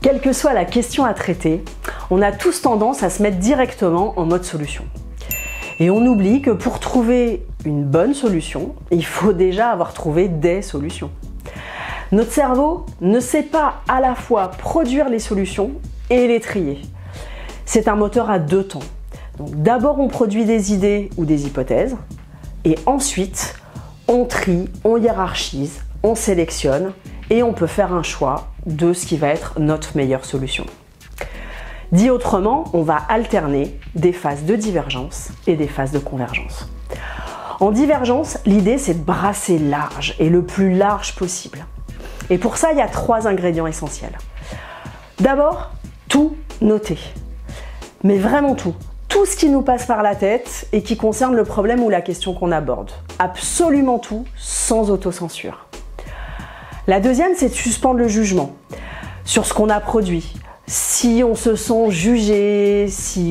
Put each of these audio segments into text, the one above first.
Quelle que soit la question à traiter, on a tous tendance à se mettre directement en mode solution. Et on oublie que pour trouver une bonne solution, il faut déjà avoir trouvé des solutions. Notre cerveau ne sait pas à la fois produire les solutions et les trier. C'est un moteur à deux temps. Donc d'abord on produit des idées ou des hypothèses et ensuite on trie, on hiérarchise, on sélectionne et on peut faire un choix de ce qui va être notre meilleure solution. Dit autrement, on va alterner des phases de divergence et des phases de convergence. En divergence, l'idée c'est de brasser large et le plus large possible. Et pour ça, il y a 3 ingrédients essentiels. D'abord, tout noter. Mais vraiment tout. Tout ce qui nous passe par la tête et qui concerne le problème ou la question qu'on aborde. Absolument tout, sans autocensure. La deuxième, c'est de suspendre le jugement sur ce qu'on a produit. Si on se sent jugé,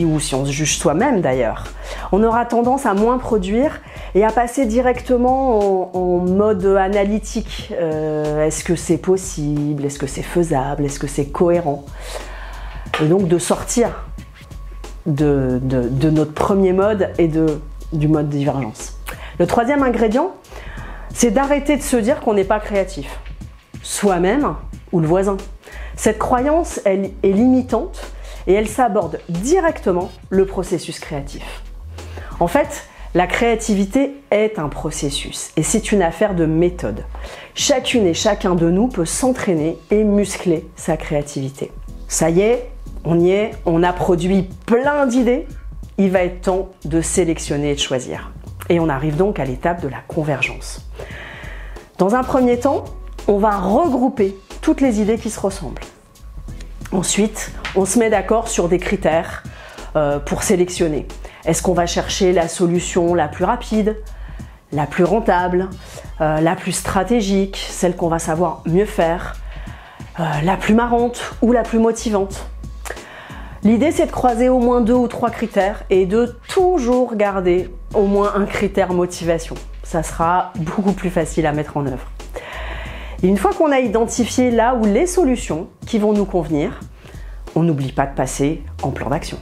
ou si on se juge soi-même d'ailleurs, on aura tendance à moins produire et à passer directement en mode analytique. Est-ce que c'est possible? Est-ce que c'est faisable? Est-ce que c'est cohérent? Et donc de sortir de notre premier mode et du mode divergence. Le troisième ingrédient, c'est d'arrêter de se dire qu'on n'est pas créatif, soi-même ou le voisin. Cette croyance, elle est limitante et elle s'aborde directement le processus créatif. En fait, la créativité est un processus et c'est une affaire de méthode. Chacune et chacun de nous peut s'entraîner et muscler sa créativité. Ça y est, on y est, on a produit plein d'idées, il va être temps de sélectionner et de choisir. Et on arrive donc à l'étape de la convergence. Dans un premier temps, on va regrouper toutes les idées qui se ressemblent. Ensuite, on se met d'accord sur des critères pour sélectionner. Est-ce qu'on va chercher la solution la plus rapide, la plus rentable, la plus stratégique, celle qu'on va savoir mieux faire, la plus marrante ou la plus motivante? L'idée, c'est de croiser au moins 2 ou 3 critères et de toujours garder au moins un critère motivation. Ça sera beaucoup plus facile à mettre en œuvre. Et une fois qu'on a identifié là où les solutions qui vont nous convenir, on n'oublie pas de passer en plan d'action.